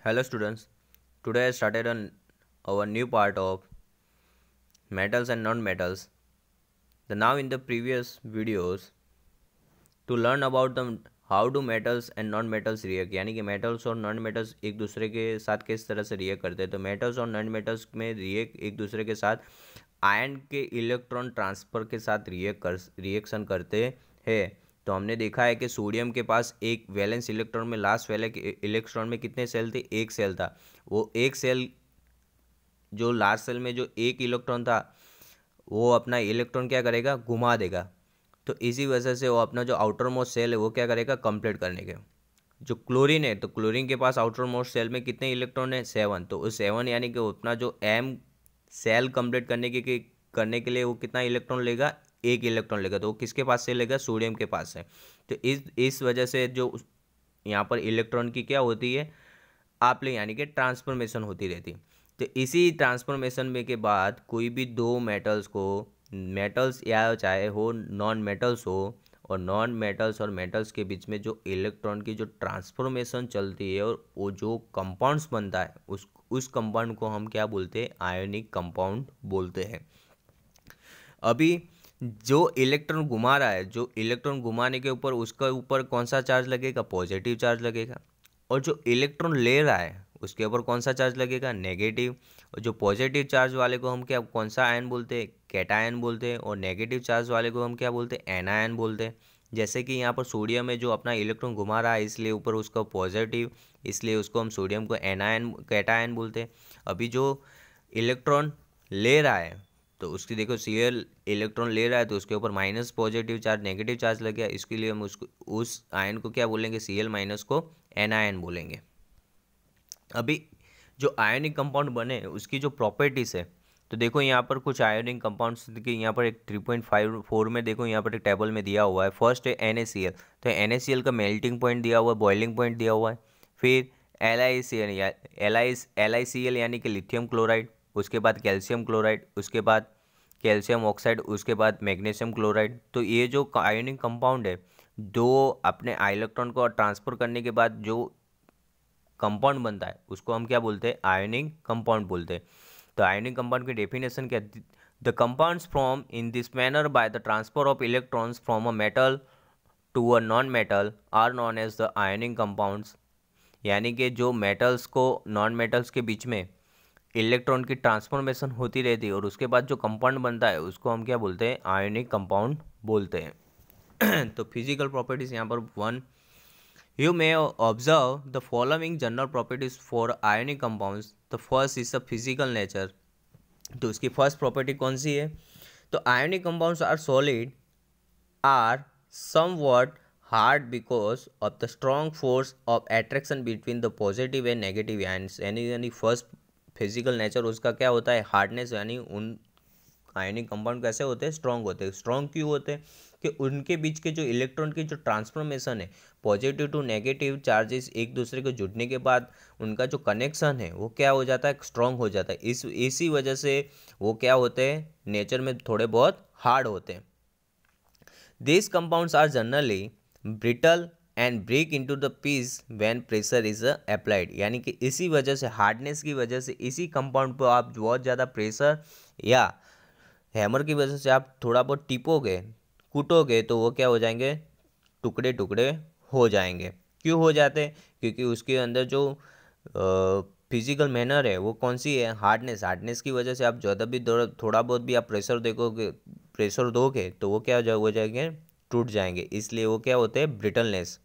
Hello students, today I started on our new part of metals and non-metals. Now in the previous videos to learn about the how do metals and non-metals react, यानी कि metals और non-metals एक दूसरे के साथ किस तरह से रिएक्ट करते हैं। तो metals और non-metals में रिएक्ट एक दूसरे के साथ आयन के इलेक्ट्रॉन ट्रांसफ़र के साथ रिएक्शन करते हैं। तो हमने देखा है कि सोडियम के पास एक वैलेंस इलेक्ट्रॉन में लास्ट वैलेंस इलेक्ट्रॉन में कितने सेल थे, एक सेल था। वो एक सेल जो लास्ट सेल में जो एक इलेक्ट्रॉन था वो अपना इलेक्ट्रॉन क्या करेगा, घुमा देगा। तो इसी वजह से वो अपना जो आउटर मोस्ट सेल है वो क्या करेगा, कंप्लीट करने के। जो क्लोरीन है तो क्लोरीन के पास आउटर मोस्ट सेल में कितने इलेक्ट्रॉन है, 7। तो उस 7 यानी कि अपना जो एम सेल कंप्लीट करने के लिए वो कितना इलेक्ट्रॉन लेगा, एक इलेक्ट्रॉन लेगा। तो वो किसके पास से लेगा, सोडियम के पास से। तो इस वजह से जो यहाँ पर इलेक्ट्रॉन की क्या होती है, आपले यानी कि ट्रांसफॉर्मेशन होती रहती। तो इसी ट्रांसफॉर्मेशन में के बाद कोई भी दो मेटल्स को, मेटल्स या चाहे हो नॉन मेटल्स हो, और नॉन मेटल्स और मेटल्स के बीच में जो इलेक्ट्रॉन की जो ट्रांसफॉर्मेशन चलती है और वो जो कंपाउंड्स बनता है उस कंपाउंड को हम क्या बोलते हैं, आयोनिक कंपाउंड बोलते हैं। अभी जो इलेक्ट्रॉन घुमा रहा है, जो इलेक्ट्रॉन घुमाने के ऊपर उसके ऊपर कौन सा चार्ज लगेगा, पॉजिटिव चार्ज लगेगा। और जो इलेक्ट्रॉन ले रहा है उसके ऊपर कौन सा चार्ज लगेगा, नेगेटिव। और जो पॉजिटिव चार्ज वाले को हम क्या, कौन सा आयन बोलते हैं, कैटायन बोलते हैं। और नेगेटिव चार्ज वाले को हम क्या बोलते हैं, एनायन बोलते हैं। जैसे कि यहाँ पर सोडियम में जो अपना इलेक्ट्रॉन घुमा रहा है इसलिए ऊपर उसका पॉजिटिव, इसलिए उसको हम सोडियम को एनायन कैटायन बोलते हैं। अभी जो इलेक्ट्रॉन ले रहा है तो उसकी देखो Cl इलेक्ट्रॉन ले रहा है तो उसके ऊपर minus positive charge, negative charge लग गया। इसके लिए हम उसको उस आयन को क्या बोलेंगे, Cl माइनस को एनायन बोलेंगे। अभी जो आयोनिक कंपाउंड बने उसकी जो प्रॉपर्टीज़ है, तो देखो यहाँ पर कुछ आयोनिक कंपाउंड्स के यहाँ पर एक 3.54 में देखो यहाँ पर एक टेबल में दिया हुआ है। फर्स्ट है NaCl, तो NaCl का मेल्टिंग पॉइंट दिया हुआ है, बॉइलिंग पॉइंट दिया हुआ है। फिर LiCl यानी कि लिथियम क्लोराइड, उसके बाद कैल्शियम क्लोराइड, उसके बाद कैल्शियम ऑक्साइड, उसके बाद मैग्नीशियम क्लोराइड। तो ये जो आयोनिक कंपाउंड है, दो अपने इलेक्ट्रॉन को ट्रांसफर करने के बाद जो कंपाउंड बनता है उसको हम क्या बोलते हैं, आयोनिक कंपाउंड बोलते हैं। तो आयोनिक कंपाउंड की डेफिनेशन क्या, the compounds from in this manner by the transfer of electrons from a metal to a non metal are known as the ionic compounds. यानी कि जो मेटल्स को नॉन मेटल्स के बीच में इलेक्ट्रॉन की transformation होती रहती है और उसके बाद जो कंपाउंड बनता है उसको हम क्या बोलते हैं, आयोनिक कंपाउंड बोलते हैं। तो फिजिकल प्रॉपर्टीज यहाँ पर 1, you may observe the following general properties for ionic compounds. The first is the physical nature. तो उसकी फर्स्ट प्रॉपर्टी कौन सी है, तो ionic compounds are solid are somewhat hard because of the strong force of attraction between the positive and negative ions। यानी first physical nature उसका क्या होता है, हार्डनेस। यानी उन आयोनिक कंपाउंड कैसे होते हैं, स्ट्रॉन्ग होते हैं। स्ट्रॉन्ग क्यों होते हैं, कि उनके बीच के जो इलेक्ट्रॉन की जो ट्रांसफॉर्मेशन है, पॉजिटिव टू नेगेटिव चार्जेस एक दूसरे को जुड़ने के बाद उनका जो कनेक्शन है वो क्या हो जाता है, स्ट्रॉन्ग हो जाता है। इसी वजह से वो क्या होते हैं, नेचर में थोड़े बहुत हार्ड होते हैं। These compounds are generally brittle and break into the piece when pressure is applied। यानी कि इसी वजह से, हार्डनेस की वजह से, इसी कंपाउंड पर आप बहुत ज़्यादा प्रेशर या हैमर की वजह से आप थोड़ा बहुत टिपोगे, कूटोगे तो वो क्या हो जाएंगे, टुकड़े टुकड़े हो जाएंगे। क्यों हो जाते हैं, क्योंकि उसके अंदर जो फिजिकल मैनर है वो कौन सी है, हार्डनेस। हार्डनेस की वजह से आप ज़्यादा भी थोड़ा बहुत भी आप प्रेशर दोगे तो वो क्या हो जाएंगे, टूट जाएंगे। इसलिए वो क्या होते हैं, ब्रिटलनेस।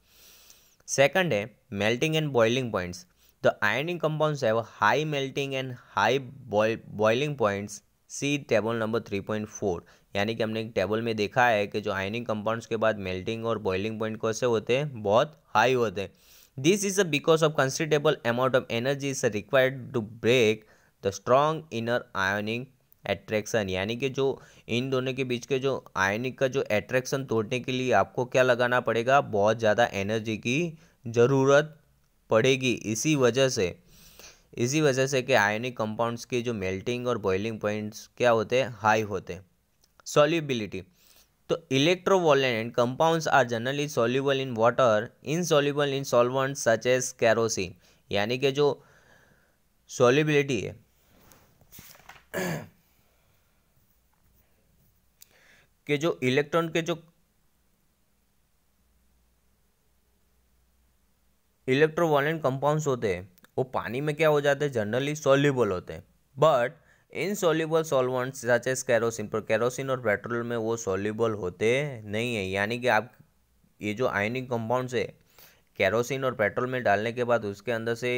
सेकंड है melting and boiling points. The ionic compounds have high melting and high boiling points, see table number 3.4। यानी कि हमने एक टेबल में देखा है कि जो आयनिक कंपाउंड्स के बाद मेल्टिंग और बॉइलिंग पॉइंट कैसे होते हैं, बहुत हाई होते हैं। This is because of considerable amount of energy is required to break the strong inner ionic attraction. यानी कि जो इन दोनों के बीच के जो आयनिक का जो एट्रैक्शन तोड़ने के लिए आपको क्या लगाना पड़ेगा, बहुत ज़्यादा एनर्जी की ज़रूरत पड़ेगी। इसी वजह से कि आयनिक कंपाउंड्स के जो मेल्टिंग और बॉइलिंग पॉइंट्स क्या होते हैं, हाई होते हैं। सॉल्युबिलिटी, तो electrovalent compounds are generally soluble in water, insoluble in solvents such as kerosene. यानी कि जो सॉल्युबिलिटी है कि जो इलेक्ट्रॉन के जो इलेक्ट्रोवायलेंट कंपाउंड्स होते हैं वो पानी में क्या हो जाते हैं, जनरली सॉल्युबल होते हैं। But insoluble solvents such as kerosene, पर कैरोसिन और पेट्रोल में वो सॉल्युबल होते नहीं है। यानी कि आप ये जो आयनिक कंपाउंड्स है कैरोसिन और पेट्रोल में डालने के बाद उसके अंदर से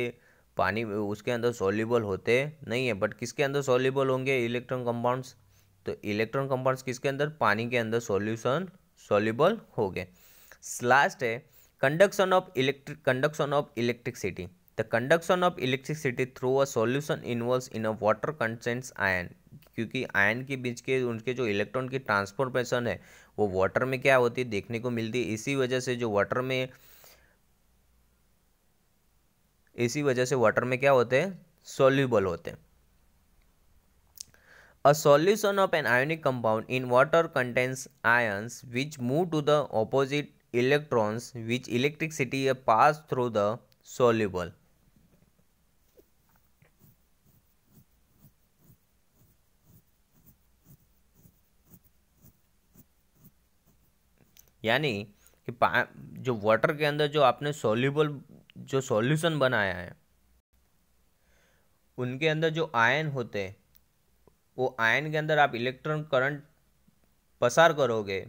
पानी उसके अंदर सॉल्युबल होते नहीं है, बट किसके अंदर सॉल्युबल होंगे, इलेक्ट्रॉन कंपाउंड्स। तो इलेक्ट्रॉन कंपाउंड्स किसके अंदर, पानी के अंदर सॉल्यूशन सॉल्युबल हो गए। लास्ट है conduction of electricity. The conduction of electricity through a solution involves in a water contains ion, क्योंकि आयन के बीच के उनके जो इलेक्ट्रॉन की ट्रांसफॉर्मेशन है वो वाटर में क्या होती है, देखने को मिलती है। इसी वजह से वाटर में क्या होते हैं, सॉल्युबल होते हैं। A solution of an ionic compound in water contains ions which move to the opposite electrons which electricity pass through the soluble. यानी कि जो वाटर के अंदर जो आपने सॉल्युबल जो सॉल्यूशन बनाया है उनके अंदर जो आयन होते हैं वो आयन के अंदर आप इलेक्ट्रॉन करंट पसार करोगे,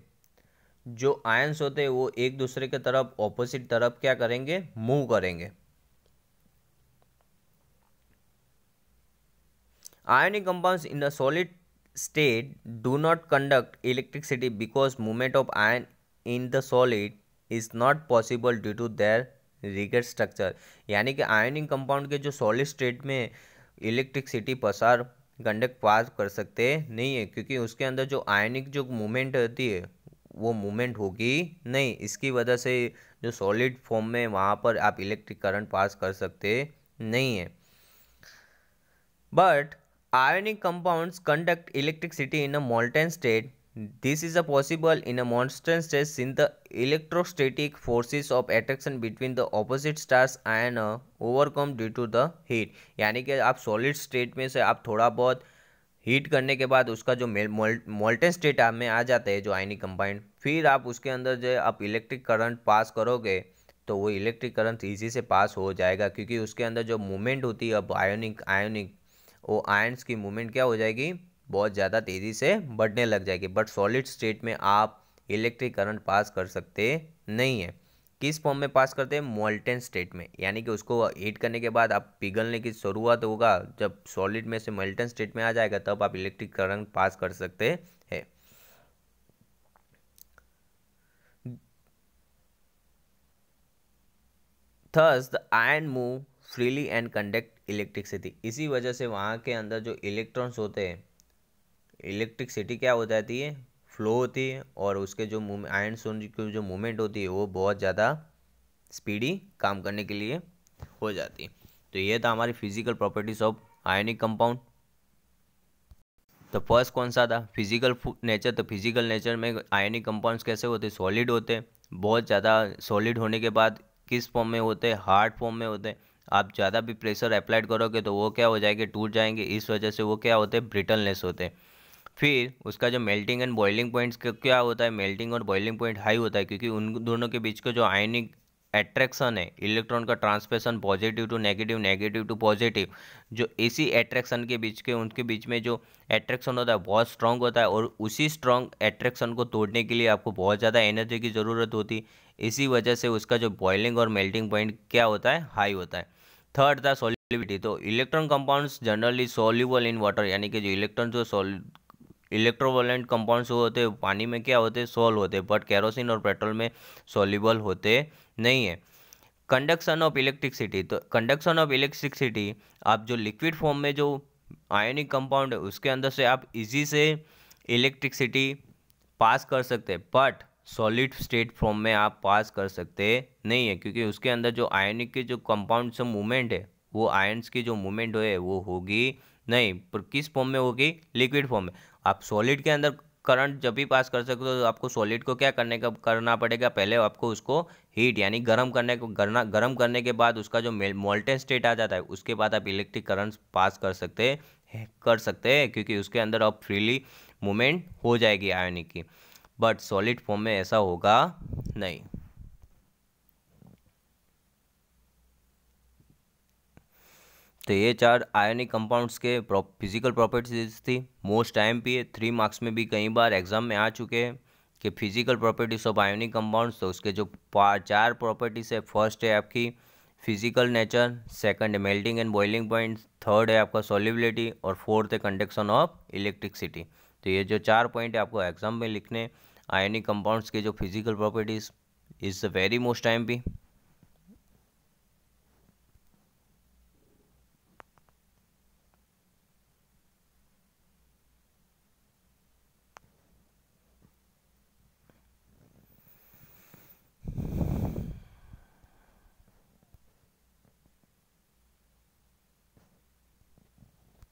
जो आयंस होते हैं वो एक दूसरे के तरफ ऑपोजिट तरफ क्या करेंगे, मूव करेंगे। Ionic compounds in the solid state do not conduct electricity because movement of ion in the solid is not possible due to their rigid structure। यानी कि आयनिक कंपाउंड के जो सॉलिड स्टेट में electricity पसार conduct पास कर सकते नहीं है, क्योंकि उसके अंदर जो आयनिक जो मूवमेंट होती है वो मूवमेंट होगी नहीं। इसकी वजह से जो सॉलिड फॉर्म में वहाँ पर आप इलेक्ट्रिक करंट पास कर सकते नहीं है। But ionic compounds conduct electricity in a molten state. This is possible in a molten state since the electrostatic forces of attraction between the opposite stars ion overcome due to the heat। यानी कि आप solid state में से आप थोड़ा बहुत heat करने के बाद उसका जो मोल्टेन स्टेट में आ जाता है जो आयनिक कंपाउंड, फिर आप उसके अंदर जो आप इलेक्ट्रिक करंट पास करोगे तो वो इलेक्ट्रिक करंट ईजी से पास हो जाएगा, क्योंकि उसके अंदर जो मूवमेंट होती है अब आयोनिक वो आयंस की मूवमेंट क्या हो जाएगी, बहुत ज़्यादा तेज़ी से बढ़ने लग जाएगी। बट सॉलिड स्टेट में आप इलेक्ट्रिक करंट पास कर सकते नहीं है। किस फॉर्म में पास करते हैं, मोल्टेन स्टेट में। यानी कि उसको हीट करने के बाद आप पिघलने की शुरुआत होगा, जब सॉलिड में से मोल्टेन स्टेट में आ जाएगा तब आप इलेक्ट्रिक करंट पास कर सकते हैं। Thus the ion move freely and conduct electricity. इसी वजह से वहाँ के अंदर जो इलेक्ट्रॉन्स होते हैं इलेक्ट्रिसिटी क्या हो जाती है, फ्लो होती है, और उसके जो आयन्स की जो मूवमेंट होती है वो बहुत ज़्यादा स्पीडी काम करने के लिए हो जाती है। तो ये था हमारी physical properties of ionic compound. तो फर्स्ट कौन सा था, फिजिकल नेचर। तो फिजिकल नेचर में आयनिक कंपाउंड्स कैसे होते हैं, सॉलिड होते हैं। बहुत ज़्यादा सॉलिड होने के बाद किस फॉर्म में होते हैं, हार्ड फॉर्म में होते हैं। आप ज़्यादा भी प्रेशर अप्लाइड करोगे तो वो क्या हो जाएंगे, टूट जाएंगे। इस वजह से वो क्या होते हैं, ब्रिटलनेस होते हैं। फिर उसका जो मेल्टिंग एंड बॉइलिंग पॉइंट्स क्या होता है, मेल्टिंग और बॉइलिंग पॉइंट हाई होता है, क्योंकि उन दोनों के बीच का जो आयनिक एट्रैक्शन है, इलेक्ट्रॉन का translation positive to negative, negative to positive, जो इसी एट्रैक्शन के बीच के उनके बीच में जो एट्रैक्शन होता है बहुत स्ट्रांग होता है, और उसी स्ट्रांग एट्रैक्शन को तोड़ने के लिए आपको बहुत ज़्यादा एनर्जी की ज़रूरत होती है। इसी वजह से उसका जो बॉइलिंग और मेल्टिंग पॉइंट क्या होता है, हाई होता है। थर्ड था सॉल्युबिलिटी। तो electron compounds generally soluble in water, यानी कि जो इलेक्ट्रॉन जो इलेक्ट्रोवोलेंट कंपाउंड्स होते हैं पानी में क्या होते हैं, सॉल्व होते हैं, बट केरोसिन और पेट्रोल में सॉल्युबल होते नहीं है। Conduction of electricity. तो कंडक्शन ऑफ इलेक्ट्रिसिटी आप जो लिक्विड फॉर्म में जो आयनिक कंपाउंड है उसके अंदर से आप इजी से इलेक्ट्रिसिटी पास कर सकते हैं, बट सॉलिड स्टेट फॉर्म में आप पास कर सकते नहीं है, क्योंकि उसके अंदर जो आयनिक के जो कंपाउंड से मूवमेंट है वो आयन्स की जो मूवमेंट है वो होगी नहीं, पर किस फॉर्म में होगी, लिक्विड फॉर्म में। आप सॉलिड के अंदर करंट जब भी पास कर सकते हो तो आपको सॉलिड को क्या करना पड़ेगा, पहले आपको उसको हीट यानी गर्म करने के बाद उसका जो मोल्टेन स्टेट आ जाता है उसके बाद आप इलेक्ट्रिक करंट पास कर सकते हैं क्योंकि उसके अंदर अब फ्रीली मूवमेंट हो जाएगी आयनिक की। बट सॉलिड फॉर्म में ऐसा होगा नहीं। तो ये 4 आयनिक कंपाउंड्स के फिजिकल प्रॉपर्टीज थी। मोस्ट टाइम पे 3 मार्क्स में भी कई बार एग्जाम में आ चुके हैं कि physical properties of ionic compounds. तो उसके जो 4 प्रॉपर्टीज है, फर्स्ट है आपकी फिजिकल नेचर, सेकंड है melting and boiling point, third है आपका सॉल्युबिलिटी और फोर्थ है कंडक्शन ऑफ इलेक्ट्रिसिटी। तो ये जो 4 पॉइंट है आपको एग्जाम में लिखने आयनिक कंपाउंड्स के जो physical properties is very most time भी।